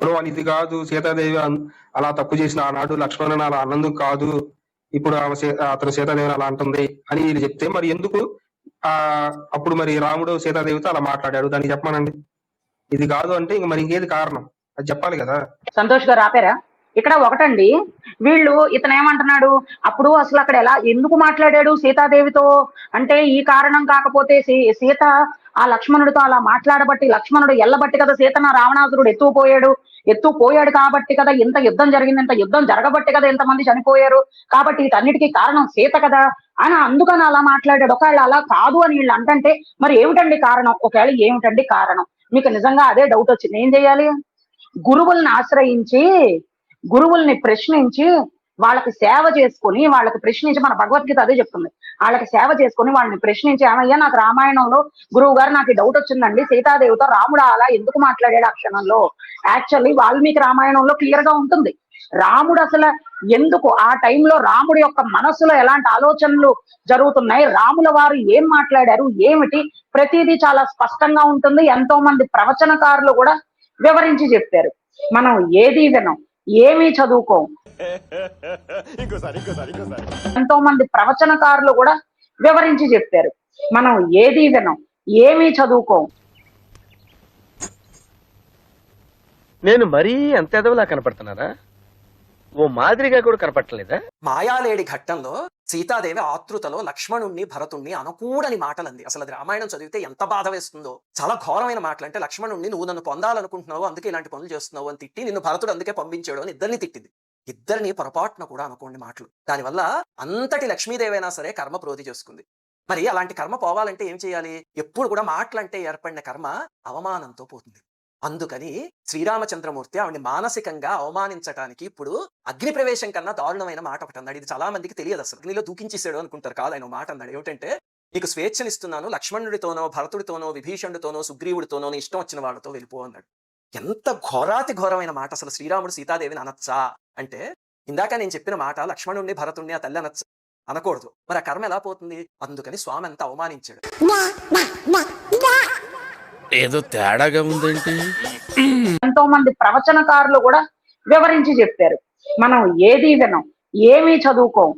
Bro అని ఇది కాదు సీతాదేవి అలా తప్పు చేసిన ఆనాడు లక్ష్మణుని అలా అన్నందుకు కాదు ఇప్పుడు అతను సీతాదేవిని అలా అంటుంది అని వీళ్ళు చెప్తే మరి ఎందుకు ఆ అప్పుడు మరి రాముడు సీతాదేవితో అలా మాట్లాడాడు దానికి చెప్పమానండి. ఇది కాదు అంటే ఇంక మరి ఇంకేది కారణం అది చెప్పాలి కదా. సంతోష్ గారు ఆపారా? ఇక్కడ ఒకటండి, వీళ్ళు ఇతను ఏమంటున్నాడు, అప్పుడు అసలు అక్కడ ఎలా ఎందుకు మాట్లాడాడు సీతాదేవితో అంటే ఈ కారణం కాకపోతే సీత ఆ లక్ష్మణుడితో అలా మాట్లాడబట్టి లక్ష్మణుడు ఎల్లబట్టి కదా సీతను రావణాసురుడు ఎత్తుపోయాడు కాబట్టి కదా ఇంత యుద్ధం జరిగింది, ఇంత యుద్ధం జరగబట్టి కదా ఇంతమంది చనిపోయారు, కాబట్టి వీటన్నిటికీ కారణం సీత కదా అని అందుకని అలా మాట్లాడాడు. ఒకవేళ అలా కాదు అని వీళ్ళు అంటే మరి ఏమిటండి కారణం? ఒకవేళ ఏమిటండి కారణం? మీకు నిజంగా అదే డౌట్ వచ్చింది, ఏం చేయాలి? గురువుల్ని ఆశ్రయించి గురువుల్ని ప్రశ్నించి వాళ్ళకి సేవ చేసుకుని వాళ్ళకి ప్రశ్నించి, మన భగవద్గీత అదే చెప్తుంది, వాళ్ళకి సేవ చేసుకుని వాళ్ళని ప్రశ్నించి ఏమయ్యా నాకు రామాయణంలో గురువు గారు నాకు డౌట్ వచ్చిందండి సీతాదేవితో రాముడు అలా ఎందుకు మాట్లాడాడు ఆ క్షణంలో. యాక్చువల్లీ వాల్మీకి రామాయణంలో క్లియర్ గా ఉంటుంది రాముడు అసలు ఎందుకు ఆ టైంలో రాముడి యొక్క మనసులో ఎలాంటి ఆలోచనలు జరుగుతున్నాయి, రాముల వారు ఏం మాట్లాడారు ఏమిటి ప్రతిదీ చాలా స్పష్టంగా ఉంటుంది. ఎంతో మంది ప్రవచనకారులు కూడా వివరించి చెప్పారు. మనం ఏది వినం, ఏమీ చదువుకోం. ఎంతో మంది ప్రవచనకారులు కూడా వివరించి చెప్పారు. మనం ఏది వినం, ఏమీ చదువుకోం. నేను మరీ అంత ఎదవలా కనపడుతున్నారా? ఓ మాదిరిగా కూడా కనపడలేదా? మాయాలేడి ఘట్టంలో సీతాదేవి ఆతృతలో లక్ష్మణుణ్ణి భరతుణ్ణి అనకూడని మాటలంది. అసలు అది రామాయణం చదివితే ఎంత బాధ వేస్తుందో. చాలా ఘోరమైన మాటలు. అంటే లక్ష్మణుణ్ణి నువ్వు నన్ను పొందాలనుకుంటున్నావు అందుకే ఇలాంటి పనులు చేస్తున్నావు అని తిట్టి, నిన్ను భరతుడు అందుకే పంపించాడు అని ఇద్దరిని తిట్టింది. ఇద్దరిని పొరపాటున కూడా అనుకోండి మాటలు. దానివల్ల అంతటి లక్ష్మీదేవైనా సరే కర్మ ప్రోధి చేసుకుంది. మరి అలాంటి కర్మ పోవాలంటే ఏం చేయాలి? ఎప్పుడు కూడా మాటలంటే ఏర్పడిన కర్మ అవమానంతో పోతుంది. అందుకని శ్రీరామచంద్రమూర్తి ఆవిడ్ని మానసికంగా అవమానించడానికి ఇప్పుడు అగ్ని ప్రవేశం కన్నా దారుణమైన మాట ఒకటి అన్నాడు. ఇది చాలా మందికి తెలియదు. అసలు అగ్నిలో దూకించేసాడు అనుకుంటారు. కాదు, ఆయన మాట అన్నాడు. ఏమిటంటే, నీకు స్వేచ్ఛనిస్తున్నాను, లక్ష్మణుడితోనో భరతుడితోనో విభీషణుడితోనో సుగ్రీవుడితోనో ఇష్టం వచ్చిన వాళ్ళతో వెళ్ళిపో అన్నాడు. ఎంత ఘోరాతి ఘోరమైన మాట. అసలు శ్రీరాముడు సీతాదేవిని అనొచ్చా అంటే, ఇందాక నేను చెప్పిన మాట లక్ష్మణుడిని భరతుడిని ఆ తల్లి అనొచ్చా? అనకూడదు. మరి ఆ కర్మ ఎలా పోతుంది? అందుకని స్వామి అంతా అవమానించాడు. ఏదో తేడాగా ఉందేంటి? ఎంతో మంది ప్రవచనకారులు కూడా వివరించి చెప్పారు. మనం ఏది వినం, ఏమీ చదువుకోం.